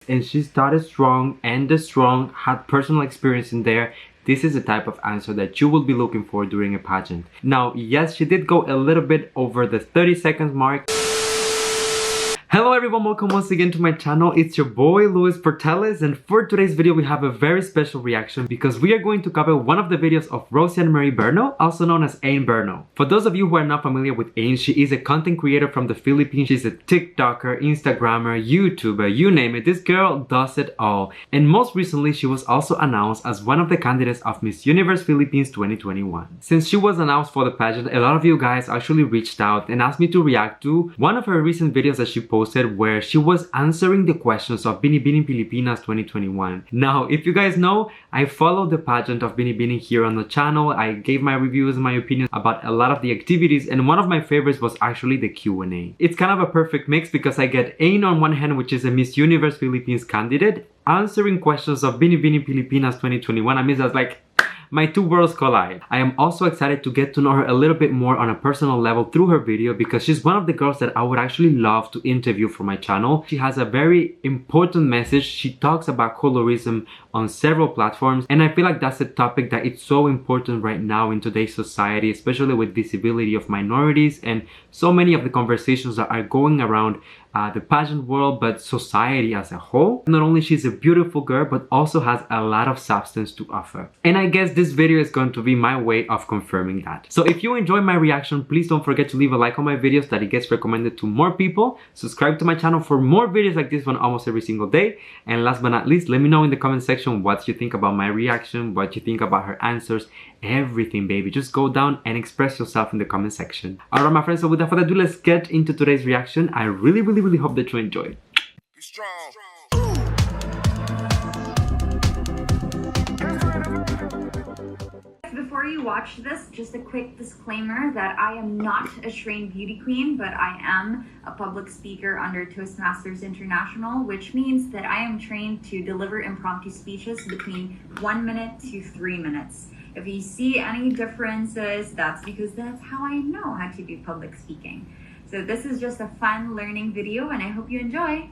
and she started strong, ended strong, had personal experience in there. This is the type of answer that you will be looking for during a pageant. Now, yes, she did go a little bit over the 30 seconds mark. Hello everyone, welcome once again to my channel. It's your boy Luis Portelles, and for today's video we have a very special reaction because we are going to cover one of the videos of Rosie Marie Berno, also known as Ayn Berno. For those of you who are not familiar with Ayn, she is a content creator from the Philippines. She's a TikToker, Instagrammer, YouTuber, you name it. This girl does it all. And most recently, she was also announced as one of the candidates of Miss Universe Philippines 2021. Since she was announced for the pageant, a lot of you guys actually reached out and asked me to react to one of her recent videos that she posted where she was answering the questions of Binibining Pilipinas 2021. Now, if you guys know, I followed the pageant of Binibining here on the channel. I gave my reviews and my opinions about a lot of the activities, and one of my favorites was actually the Q&A. It's kind of a perfect mix because I get Ayn on one hand, which is a Miss Universe Philippines candidate, answering questions of Binibining Pilipinas 2021. I mean, that's like my two worlds collide. I am also excited to get to know her a little bit more on a personal level through her video because she's one of the girls that I would actually love to interview for my channel. She has a very important message. She talks about colorism on several platforms, and I feel like that's a topic that it's so important right now in today's society, especially with visibility of minorities and so many of the conversations that are going around the pageant world, but society as a whole. Not only she's a beautiful girl, but also has a lot of substance to offer. And I guess this video is going to be my way of confirming that. So if you enjoy my reaction, please don't forget to leave a like on my videos that it gets recommended to more people. Subscribe to my channel for more videos like this one almost every single day. And last but not least, let me know in the comment section what you think about my reaction, what you think about her answers, everything, baby. Just go down and express yourself in the comment section. Alright, my friends, so without further ado, let's get into today's reaction. I really hope that you enjoy. Be strong. Before you watch this, just a quick disclaimer that I am not a trained beauty queen, but I am a public speaker under Toastmasters International, which means that I am trained to deliver impromptu speeches between 1 minute to 3 minutes. If you see any differences, that's because that's how I know how to do public speaking. So this is just a fun learning video, and I hope you enjoy.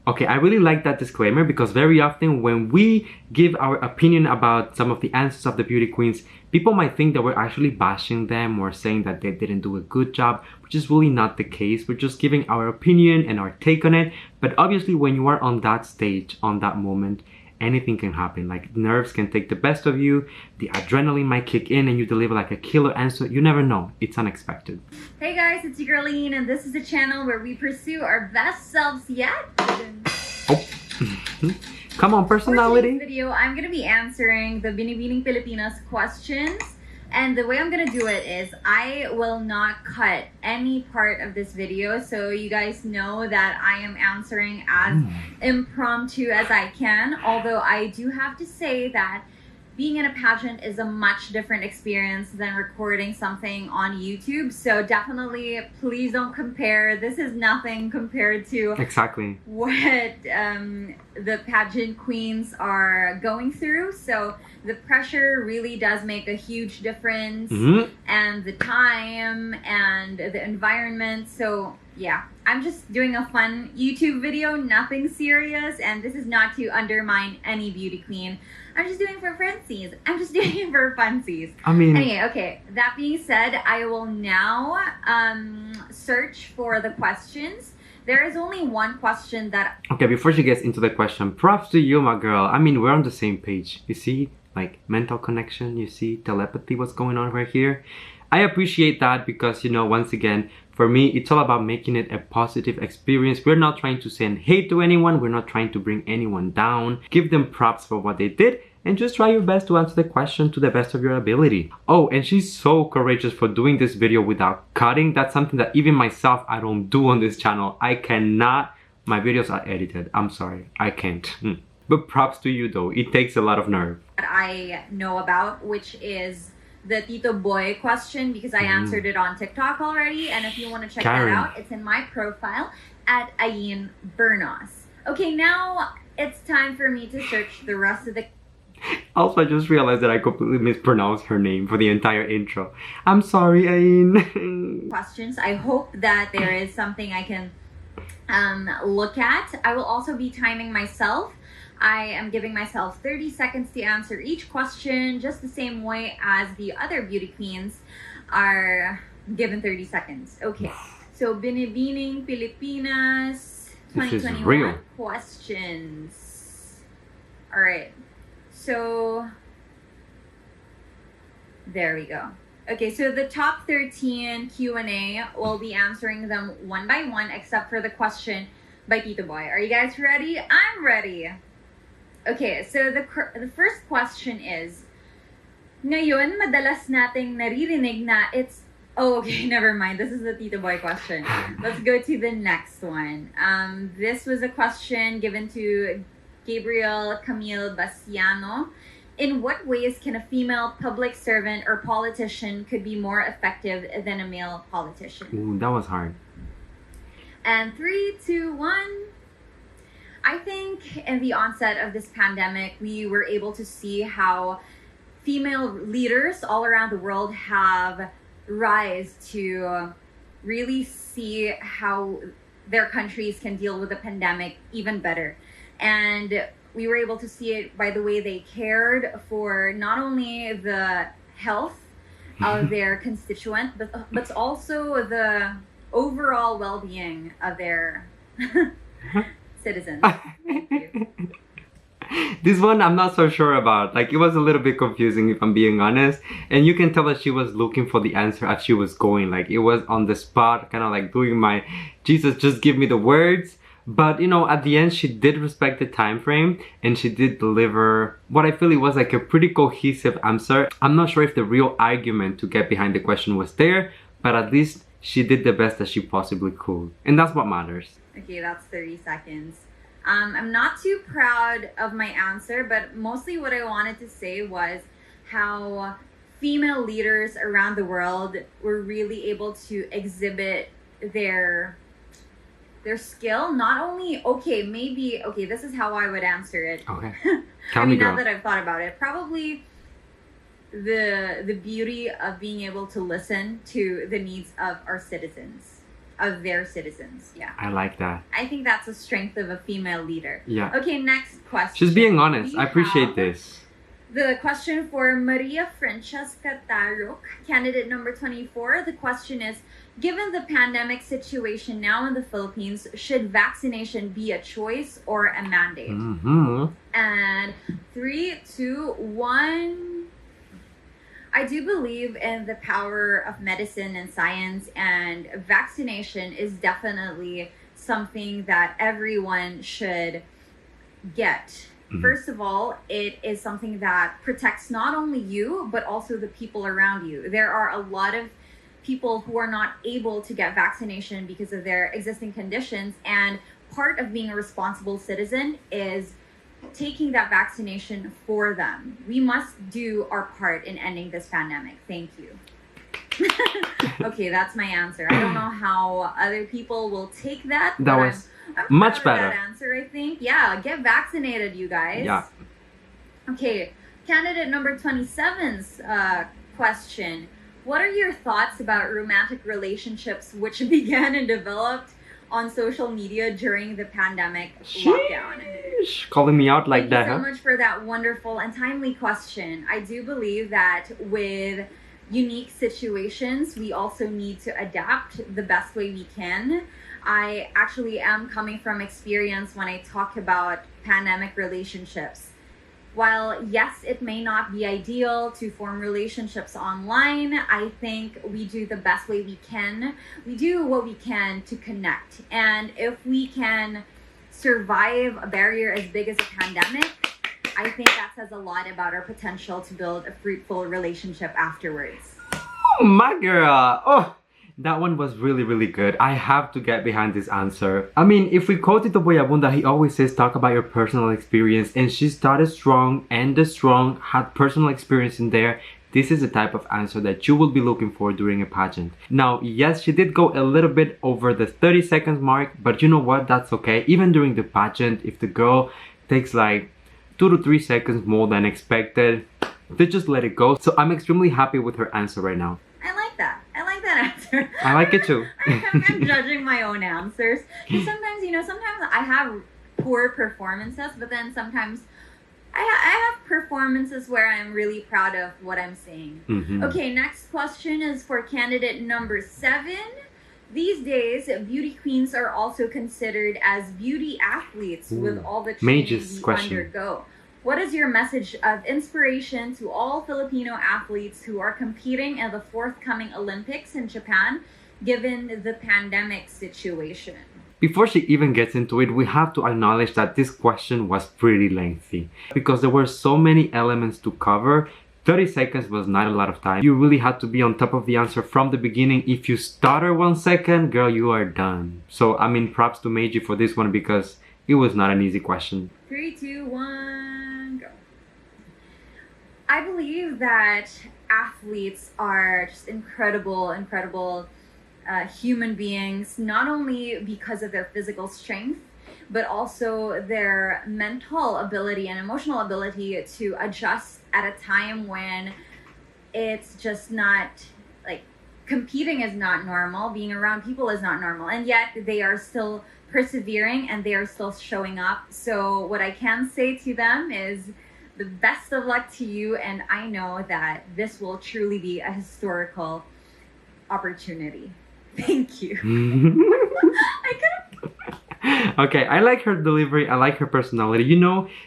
Okay, I really like that disclaimer because very often when we give our opinion about some of the answers of the beauty queens, people might think that we're actually bashing them or saying that they didn't do a good job, which is really not the case. We're just giving our opinion and our take on it. But obviously when you are on that stage, on that moment, anything can happen. Like nerves can take the best of you, the adrenaline might kick in and you deliver like a killer answer. You never know, it's unexpected. Hey guys, it's your girl Ayn, and this is a channel where we pursue our best selves yet. Oh. Come on, personality. For today's video, I'm gonna be answering the Binibining Pilipinas questions. And the way I'm gonna do it is I will not cut any part of this video, so you guys know that I am answering as impromptu as I can. Although I do have to say that being in a pageant is a much different experience than recording something on YouTube. So definitely, please don't compare. This is nothing compared to exactly what the pageant queens are going through. So the pressure really does make a huge difference, and the time and the environment. So yeah, I'm just doing a fun YouTube video, nothing serious, and this is not to undermine any beauty queen. I'm just doing it for funsies. I'm just doing it for funsies. I mean, anyway, okay, that being said, I will now search for the questions. There is only one question that... Okay, before she gets into the question, props to you, my girl. I mean, we're on the same page. You see, like, mental connection, you see, telepathy, what's going on right here. I appreciate that because, you know, once again, for me, it's all about making it a positive experience. We're not trying to send hate to anyone. We're not trying to bring anyone down. Give them props for what they did and just try your best to answer the question to the best of your ability. Oh, and she's so courageous for doing this video without cutting. That's something that even myself, I don't do on this channel. I cannot. My videos are edited. I'm sorry. I can't. But props to you though. It takes a lot of nerve. That I know about, which is the Tito Boy question, because I answered it on TikTok already. And if you want to check that out, it's in my profile at Ayn Bernos. Okay, now it's time for me to search the rest of the... Also, I just realized that I completely mispronounced her name for the entire intro. I'm sorry, Ayn. questions. I hope that there is something I can look at. I will also be timing myself. I am giving myself 30 seconds to answer each question, just the same way as the other beauty queens are given 30 seconds. Okay, so Binibining Pilipinas This is 2021 real. questions. All right, so there we go. Okay, so the top 13 Q&A, we'll be answering them one by one, except for the question by Tito Boy. Are you guys ready? I'm ready. Okay, so the first question is, ngayon, madalas nating naririnig na it's... Oh, okay, never mind. This is the Tito Boy question. Let's go to the next one. This was a question given to Gabriel Camille Bastiano. In what ways can a female public servant or politician could be more effective than a male politician? Ooh, that was hard. And 3, 2, 1. I think in the onset of this pandemic, we were able to see how female leaders all around the world have rise to really see how their countries can deal with the pandemic even better. And we were able to see it by the way they cared for not only the health of their constituent, but also the overall well-being of their citizens. Thank you. This one I'm not so sure about. Like, it was a little bit confusing if I'm being honest. And you can tell that she was looking for the answer as she was going. Like, it was on the spot, kind of like doing my, Jesus, just give me the words. But, you know, at the end, she did respect the time frame and she did deliver what I feel it was like a pretty cohesive answer. I'm not sure if the real argument to get behind the question was there, but at least she did the best that she possibly could. And that's what matters. Okay, that's 30 seconds. I'm not too proud of my answer, but mostly what I wanted to say was how female leaders around the world were really able to exhibit their skill. Not only, okay, this is how I would answer it. Okay. I mean, now that I've thought about it, probably the beauty of being able to listen to the needs of our citizens. Of their citizens, yeah. I like that. I think that's a strength of a female leader. Yeah. Okay, next question. Just being honest. I appreciate this. The question for Maria Francesca Taruk, candidate number 24. The question is, given the pandemic situation now in the Philippines, should vaccination be a choice or a mandate? Mm-hmm. And 3, 2, 1... I do believe in the power of medicine and science, and vaccination is definitely something that everyone should get. Mm-hmm. First of all, it is something that protects not only you, but also the people around you. There are a lot of people who are not able to get vaccination because of their existing conditions, and part of being a responsible citizen is taking that vaccination for them. We must do our part in ending this pandemic. Thank you. Okay, that's my answer. I don't know how other people will take that. That was I'm much proud of better. that answer, I think. Yeah, get vaccinated, you guys. Yeah. Okay, candidate number 27's question. What are your thoughts about romantic relationships which began and developed on social media during the pandemic lockdown? Calling me out like that, Thank you so much for that wonderful and timely question. I do believe that with unique situations, we also need to adapt the best way we can. I actually am coming from experience when I talk about pandemic relationships. While yes, it may not be ideal to form relationships online, I think we do the best way we can. We do what we can to connect. And if we can survive a barrier as big as a pandemic, I think that says a lot about our potential to build a fruitful relationship afterwards. Oh, my girl. Oh, that one was really, really good. I have to get behind this answer. I mean, if we quote it the way Abunda, he always says, talk about your personal experience. And she started strong, ended strong, had personal experience in there. This is the type of answer that you will be looking for during a pageant. Now, yes, she did go a little bit over the 30 seconds mark, but you know what? That's okay. Even during the pageant, if the girl takes like 2 to 3 seconds more than expected, they just let it go. So I'm extremely happy with her answer right now. I like that. I like that answer. answer. I like it too. I'm judging my own answers. Because sometimes, sometimes I have poor performances, but then sometimes I have performances where I'm really proud of what I'm saying. Mhm. Okay, next question is for candidate number 7. These days, beauty queens are also considered as beauty athletes with all the training Mage's we question. undergo. What is your message of inspiration to all Filipino athletes who are competing in the forthcoming Olympics in Japan, given the pandemic situation? Before she even gets into it, we have to acknowledge that this question was pretty lengthy because there were so many elements to cover. 30 seconds was not a lot of time. You really had to be on top of the answer from the beginning. If you stutter 1 second, girl, you are done. So, I mean, props to Meiji for this one because it was not an easy question. 3, 2, 1, go. I believe that athletes are just incredible human beings, not only because of their physical strength, but also their mental ability and emotional ability to adjust at a time when it's just not, like, competing is not normal, being around people is not normal, and yet they are still persevering and they are still showing up. So what I can say to them is the best of luck to you, and I know that this will truly be a historical opportunity. Thank you. I could Okay, I like her delivery, I like her personality.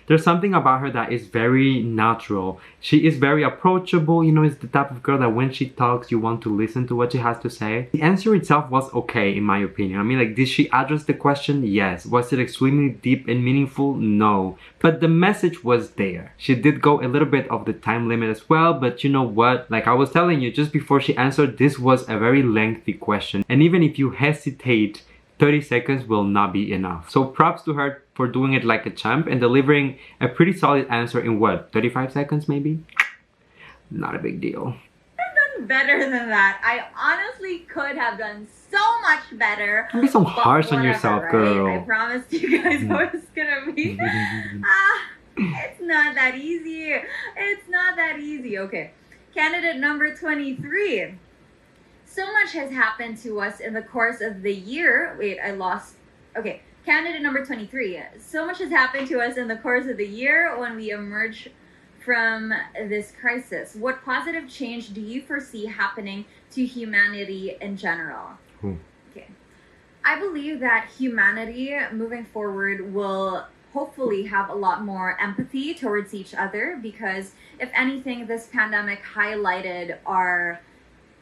There's something about her that is very natural. She is very approachable, it's the type of girl that when she talks, you want to listen to what she has to say. The answer itself was okay, in my opinion. I mean, like, did she address the question? Yes. Was it extremely deep and meaningful? No. But the message was there. She did go a little bit of the time limit as well, but you know what? Like I was telling you just before she answered, this was a very lengthy question. And even if you hesitate, 30 seconds will not be enough. So props to her for doing it like a champ and delivering a pretty solid answer in what, 35 seconds maybe? Not a big deal. have done better than that. I honestly could have done so much better. Don't be so but harsh on whatever, yourself, right? girl. I promised you guys what it's gonna be. It's not that easy. It's not that easy. Okay. Candidate number 23. So much has happened to us in the course of the year. Wait, I lost. Okay. Candidate number 23. So much has happened to us in the course of the year when we emerge from this crisis. What positive change do you foresee happening to humanity in general? Okay. I believe that humanity moving forward will hopefully have a lot more empathy towards each other, because if anything, this pandemic highlighted our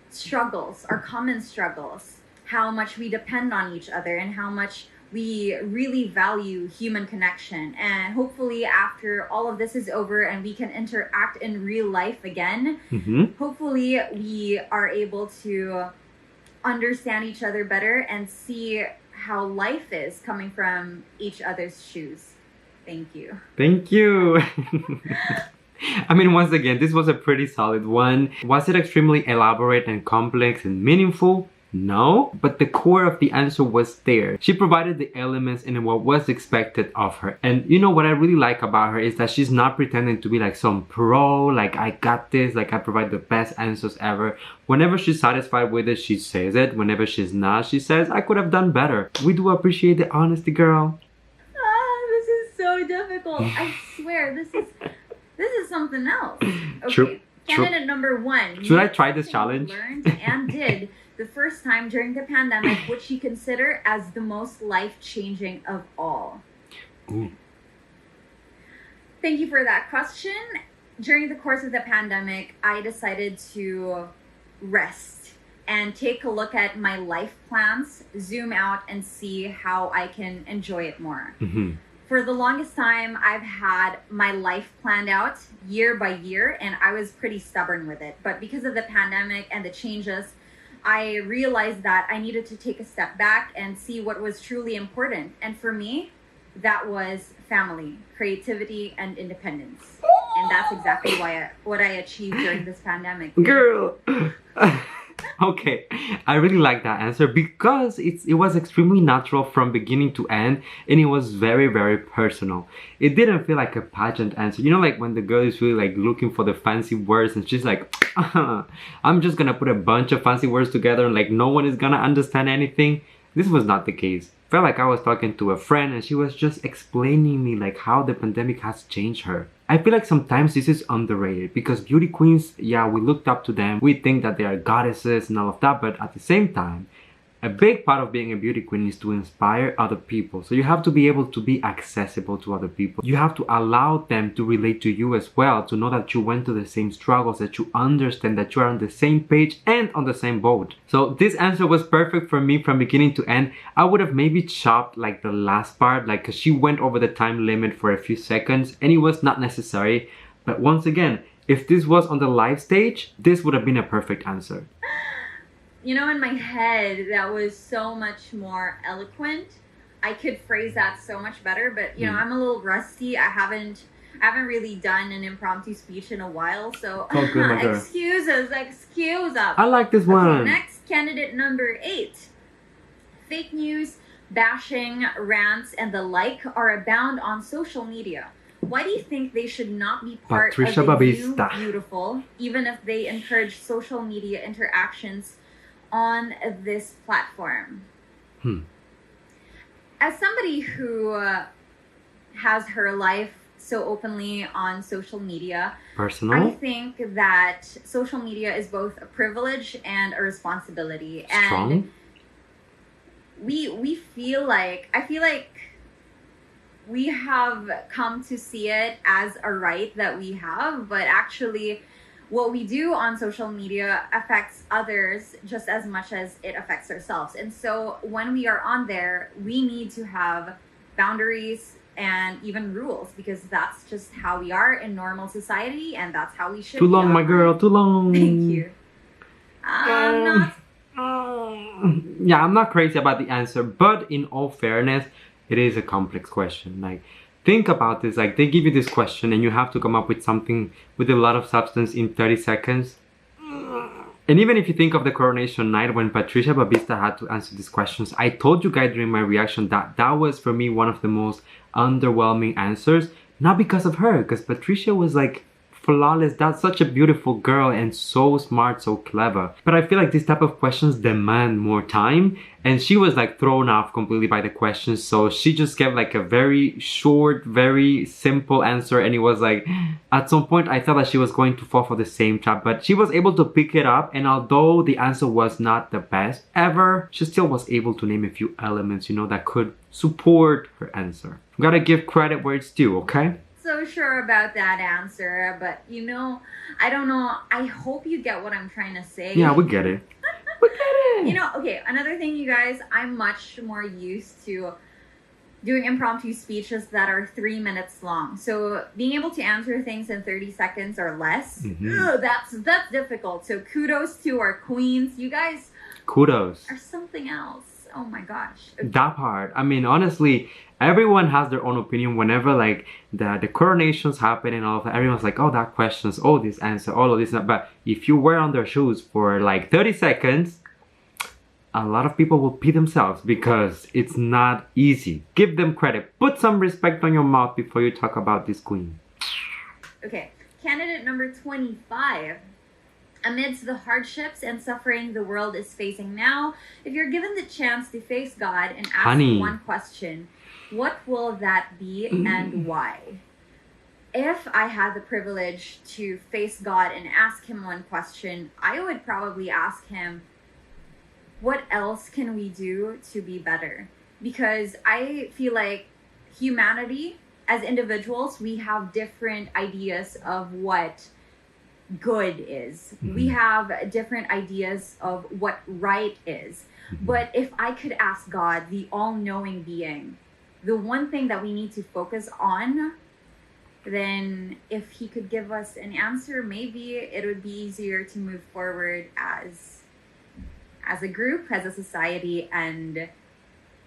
struggles, our common struggles, how much we depend on each other and how much we really value human connection. And hopefully after all of this is over and we can interact in real life again, hopefully we are able to understand each other better and see how life is coming from each other's shoes. Thank you. Thank you. I mean, once again, this was a pretty solid one. Was it extremely elaborate and complex and meaningful? No, but the core of the answer was there. She provided the elements in what was expected of her. And you know what I really like about her is that she's not pretending to be like some pro, like I got this, like I provide the best answers ever. Whenever she's satisfied with it, she says it. Whenever she's not, she says, I could have done better. We do appreciate the honesty, girl. This is so difficult. I swear, this is something else. Okay. True. Candidate number 1. Should I try this challenge? Learned and did the first time during the pandemic, which you consider as the most life-changing of all? Ooh. Thank you for that question. During the course of the pandemic, I decided to rest and take a look at my life plans, zoom out and see how I can enjoy it more. For the longest time, I've had my life planned out year by year, and I was pretty stubborn with it. But because of the pandemic and the changes, I realized that I needed to take a step back and see what was truly important. And for me, that was family, creativity, and independence. And that's exactly what I achieved during this pandemic. Girl! Okay, I really like that answer because it was extremely natural from beginning to end, and it was very, very personal. It didn't feel like a pageant answer. You know, like when the girl is really like looking for the fancy words and she's like, I'm just gonna put a bunch of fancy words together and like no one is gonna understand anything. This was not the case. Felt like I was talking to a friend and she was just explaining me like how the pandemic has changed her. I feel like sometimes this is underrated because beauty queens, yeah, we looked up to them. We think that they are goddesses and all of that, but at the same time, a big part of being a beauty queen is to inspire other people. So you have to be able to be accessible to other people. You have to allow them to relate to you as well, to know that you went through the same struggles, that you understand, that you are on the same page and on the same boat. So this answer was perfect for me from beginning to end. I would have maybe chopped like the last part, like cause she went over the time limit for a few seconds and it was not necessary. But once again, if this was on the live stage, this would have been a perfect answer. You know, in my head, that was so much more eloquent. I could phrase that so much better, but you know, I'm a little rusty. I haven't really done an impromptu speech in a while, so Oh, good, my girl. excuse us. I like this one. Okay, next, candidate number 8. Fake news, bashing, rants, and the like are abound on social media. Why do you think they should not be part Patricia of the Babista. new beautiful, even if they encourage social media interactions on this platform? As somebody who has her life so openly on social media, Personal? I think that social media is both a privilege and a responsibility. Strong? And we feel like, I feel like we have come to see it as a right that we have, but actually what we do on social media affects others just as much as it affects ourselves. And so when we are on there, we need to have boundaries and even rules, because that's just how we are in normal society, and that's how we should Too be long, my online. girl, too long. Thank you. Yeah, I'm not crazy about the answer, but in all fairness, it is a complex question. Like, think about this. Like, they give you this question and you have to come up with something with a lot of substance in 30 seconds. And even if you think of the coronation night when Patricia Babista had to answer these questions, I told you guys during my reaction that that was for me one of the most underwhelming answers. Not because of her, because Patricia was like flawless. That's such a beautiful girl and so smart, so clever. But I feel like this type of questions demand more time, and she was like thrown off completely by the questions, so she just gave like a very short, very simple answer, and it was like at some point I thought that she was going to fall for the same trap, but she was able to pick it up, and although the answer was not the best ever, she still was able to name a few elements, you know, that could support her answer. Gotta give credit where it's due, okay? So sure about that answer, but you know, I don't know. I hope you get what I'm trying to say. Yeah, we get it. We get it. You know, okay, another thing, you guys, I'm much more used to doing impromptu speeches that are 3 minutes long. So being able to answer things in 30 seconds or less, that's difficult. So kudos to our queens. You guys Kudos. are something else. Oh my gosh. That part. I mean, honestly, everyone has their own opinion whenever like the coronations happen and all of that. Everyone's like, oh, that questions, oh, this answer, all of this. But if you were on their shoes for like 30 seconds, a lot of people will pee themselves because it's not easy. Give them credit. Put some respect on your mouth before you talk about this queen. Okay, candidate number 25. Amidst the hardships and suffering the world is facing now, if you're given the chance to face God and ask one question, what will that be and why? If I had the privilege to face God and ask him one question, I would probably ask him, what else can we do to be better? Because I feel like humanity, as individuals, we have different ideas of what good is. We have different ideas of what right is. But if I could ask God, the all-knowing being, the one thing that we need to focus on, then if he could give us an answer, maybe it would be easier to move forward as a group, as a society, and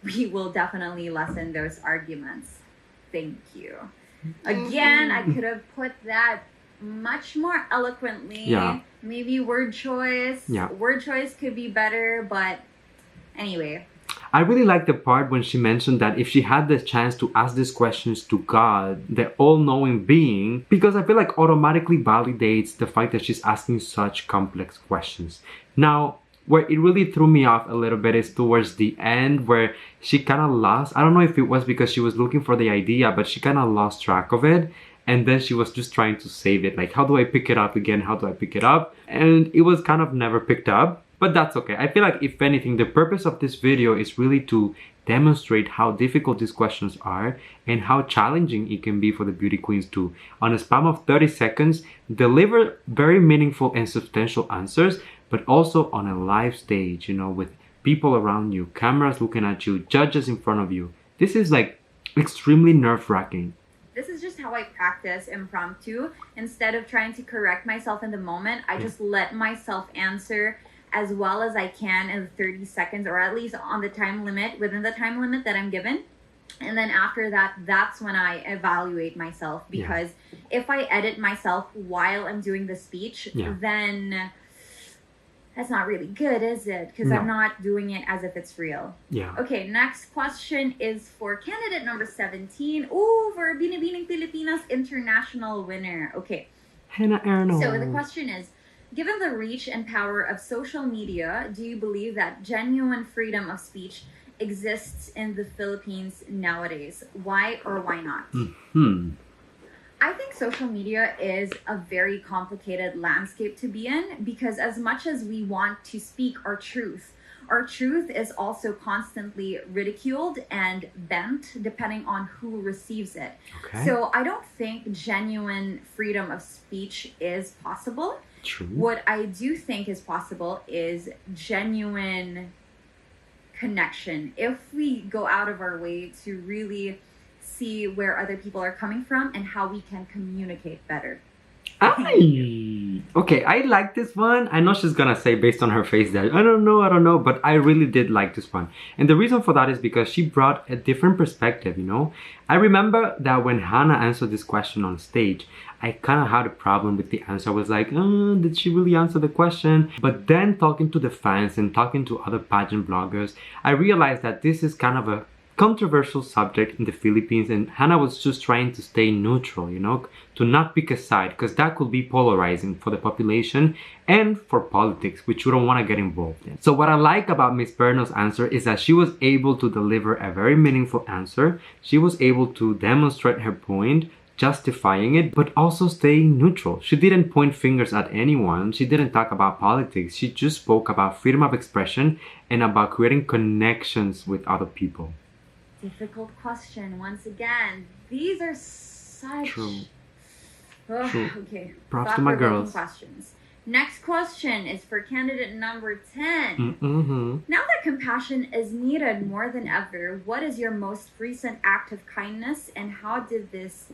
we will definitely lessen those arguments. Thank you. Again, I could have put that much more eloquently. Yeah. Maybe word choice. Yeah. Word choice could be better, but anyway. I really like the part when she mentioned that if she had the chance to ask these questions to God, the all-knowing being, because I feel like automatically validates the fact that she's asking such complex questions. Now, where it really threw me off a little bit is towards the end where she kind of lost. I don't know if it was because she was looking for the idea, but she kind of lost track of it. And then she was just trying to save it. Like, how do I pick it up again? How do I pick it up? And it was kind of never picked up. But that's okay. I feel like if anything, the purpose of this video is really to demonstrate how difficult these questions are and how challenging it can be for the beauty queens to, on a span of 30 seconds, deliver very meaningful and substantial answers, but also on a live stage, you know, with people around you, cameras looking at you, judges in front of you. This is like extremely nerve-wracking. This is just how I practice impromptu. Instead of trying to correct myself in the moment, I just let myself answer as well as I can in 30 seconds, or at least on the time limit, within the time limit that I'm given. And then after that, that's when I evaluate myself, because if I edit myself while I'm doing the speech, then that's not really good, is it? Because I'm not doing it as if it's real. Yeah. Okay, next question is for candidate number 17. Ooh, for Binibining Pilipinas international winner. Okay. Hannah Erno. So the question is, given the reach and power of social media, do you believe that genuine freedom of speech exists in the Philippines nowadays? Why or why not? I think social media is a very complicated landscape to be in, because as much as we want to speak our truth is also constantly ridiculed and bent depending on who receives it. Okay. So I don't think genuine freedom of speech is possible. True. What I do think is possible is genuine connection. If we go out of our way to really see where other people are coming from and how we can communicate better. Okay, I like this one. I know she's gonna say based on her face that I don't know, but I really did like this one. And the reason for that is because she brought a different perspective, you know? I remember that when Hannah answered this question on stage, I kind of had a problem with the answer. I was like, did she really answer the question? But then talking to the fans and talking to other pageant bloggers, I realized that this is kind of a controversial subject in the Philippines, and Hannah was just trying to stay neutral, you know, to not pick a side, because that could be polarizing for the population and for politics, which we don't want to get involved in. So what I like about Miss Berno's answer is that she was able to deliver a very meaningful answer. She was able to demonstrate her point, justifying it, but also staying neutral. She didn't point fingers at anyone. She didn't talk about politics. She just spoke about freedom of expression and about creating connections with other people. Difficult question once again. These are such True. Okay. Props to my girls. Questions. Next question is for candidate number 10. Now that compassion is needed more than ever, what is your most recent act of kindness and how did this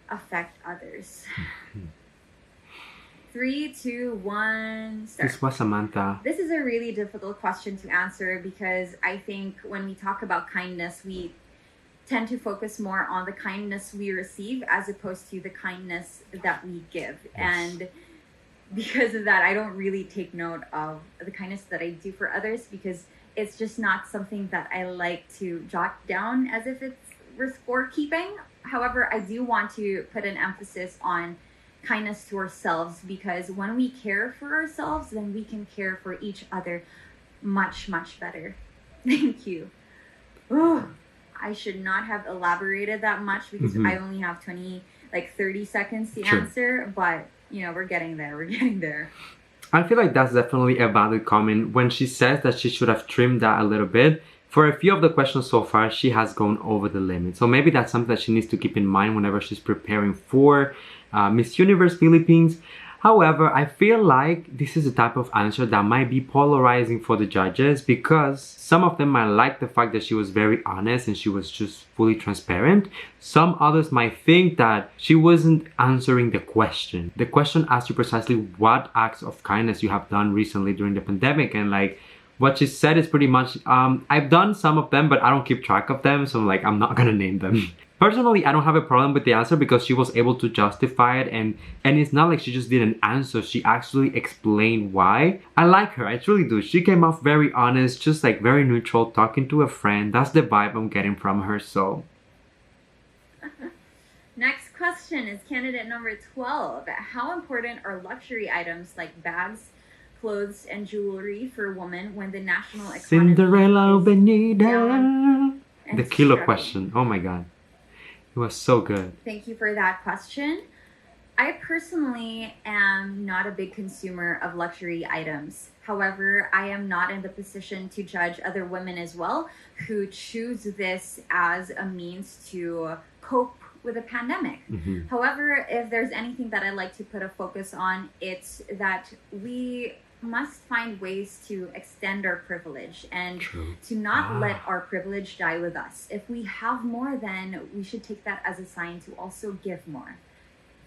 affect others? 3, 2, 1, start. This was Samantha. This is a really difficult question to answer, because I think when we talk about kindness, we tend to focus more on the kindness we receive as opposed to the kindness that we give. Yes. And because of that, I don't really take note of the kindness that I do for others, because it's just not something that I like to jot down as if it's scorekeeping. However, I do want to put an emphasis on kindness to ourselves, because when we care for ourselves, then we can care for each other much, much better. Thank you. Ooh, I should not have elaborated that much, because I only have 30 seconds to answer, but you know, we're getting there. I feel like that's definitely a valid comment when she says that she should have trimmed that a little bit. For a few of the questions so far, she has gone over the limit. So maybe that's something that she needs to keep in mind whenever she's preparing for Miss Universe Philippines. However, I feel like this is a type of answer that might be polarizing for the judges, because some of them might like the fact that she was very honest and she was just fully transparent. Some others might think that she wasn't answering the question. The question asked you precisely what acts of kindness you have done recently during the pandemic, and like what she said is pretty much, I've done some of them, but I don't keep track of them, so like I'm not gonna name them. Personally, I don't have a problem with the answer because she was able to justify it, and it's not like she just didn't answer. She actually explained why. I like her, I truly do. She came off very honest, just like very neutral, talking to a friend. That's the vibe I'm getting from her, so. Next question is candidate number 12. How important are luxury items like bags, clothes, and jewelry for women when the national economy Cinderella is Benita. down and The killer struggling? question. Oh my god. It was so good. Thank you for that question. I personally am not a big consumer of luxury items. However, I am not in the position to judge other women as well who choose this as a means to cope with a pandemic. Mhm. However, if there's anything that I like to put a focus on, it's that we must find ways to extend our privilege and True. to not let our privilege die with us. If we have more, then we should take that as a sign to also give more.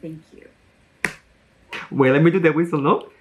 Thank you. Wait, let me do the whistle note.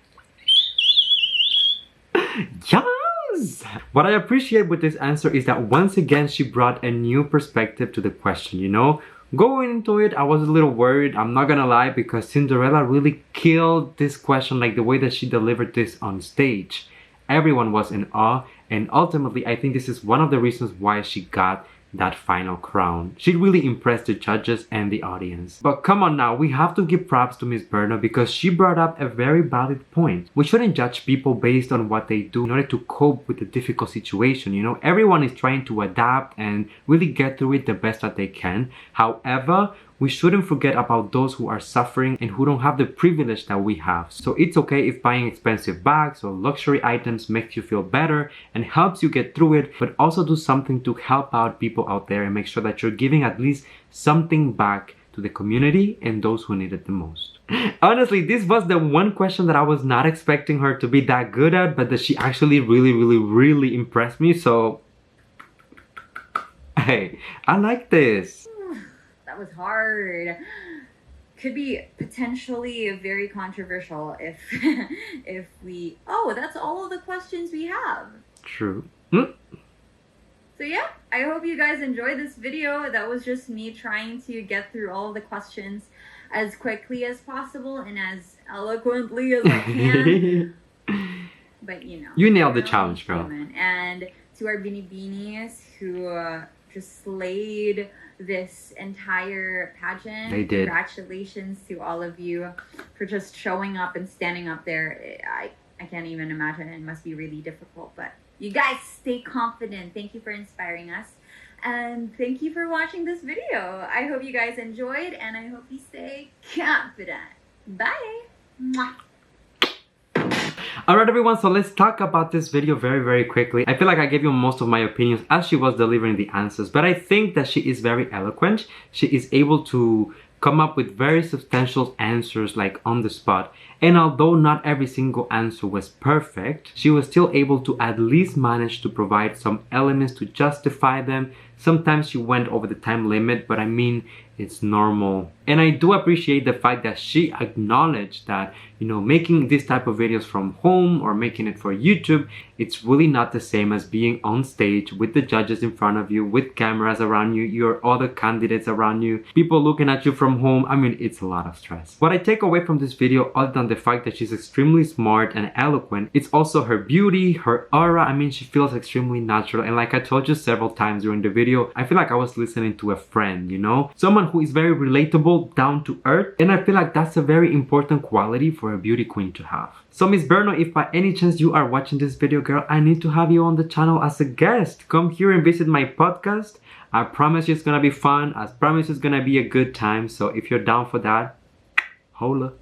Yes! What I appreciate with this answer is that once again she brought a new perspective to the question, you know? Going into it, I was a little worried, I'm not gonna lie, because Cinderella really killed this question, like the way that she delivered this on stage. Everyone was in awe, and ultimately I think this is one of the reasons why she got that final crown. She really impressed the judges and the audience. But come on now, we have to give props to Miss Berno because she brought up a very valid point. We shouldn't judge people based on what they do in order to cope with a difficult situation, you know? Everyone is trying to adapt and really get through it the best that they can. However, we shouldn't forget about those who are suffering and who don't have the privilege that we have. So it's okay if buying expensive bags or luxury items makes you feel better and helps you get through it, but also do something to help out people out there and make sure that you're giving at least something back to the community and those who need it the most. Honestly, this was the one question that I was not expecting her to be that good at, but that she actually really impressed me. So, hey, I like this. That was hard. Could be potentially very controversial if if we that's all of the questions we have. True. So yeah, I hope you guys enjoyed this video. That was just me trying to get through all of the questions as quickly as possible and as eloquently as I can. But you know, You nailed the we're challenge, only girl. human. And to our Binibinis who just slayed this entire pageant. They did. Congratulations to all of you for just showing up and standing up there. I can't even imagine. It must be really difficult, but you guys stay confident. Thank you for inspiring us. And thank you for watching this video. I hope you guys enjoyed and I hope you stay confident. Bye. Mwah. Alright everyone, so let's talk about this video very quickly. I feel like I gave you most of my opinions as she was delivering the answers, but I think that she is very eloquent. She is able to come up with very substantial answers like on the spot. And although not every single answer was perfect, she was still able to at least manage to provide some elements to justify them. Sometimes she went over the time limit, but I mean, it's normal. And I do appreciate the fact that she acknowledged that, you know, making this type of videos from home or making it for YouTube, it's really not the same as being on stage with the judges in front of you, with cameras around you, your other candidates around you, people looking at you from home. I mean, it's a lot of stress. What I take away from this video, other than the fact that she's extremely smart and eloquent, it's also her beauty, her aura. I mean, she feels extremely natural. And like I told you several times during the video, I feel like I was listening to a friend, you know? Someone who is very relatable, down to earth. And I feel like that's a very important quality for a beauty queen to have. So Miss Berno, if by any chance you are watching this video, girl, I need to have you on the channel as a guest. Come here and visit my podcast. I promise you it's gonna be fun. I promise it's gonna be a good time. So if you're down for that, holla.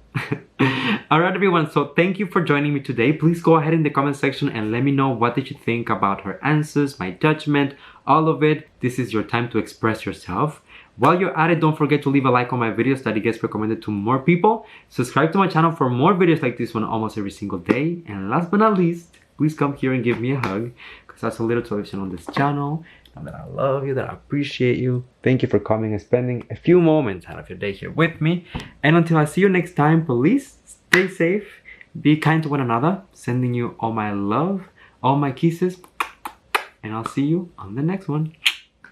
Alright everyone, so thank you for joining me today. Please go ahead in the comment section and let me know what did you think about her answers, my judgment, all of it. This is your time to express yourself. While you're at it, don't forget to leave a like on my videos that it gets recommended to more people. Subscribe to my channel for more videos like this one almost every single day. And last but not least, please come here and give me a hug, because that's a little tradition on this channel. Know that I love you, that I appreciate you. Thank you for coming and spending a few moments out of your day here with me. And until I see you next time, please stay safe, be kind to one another. Sending you all my love, all my kisses, and I'll see you on the next one.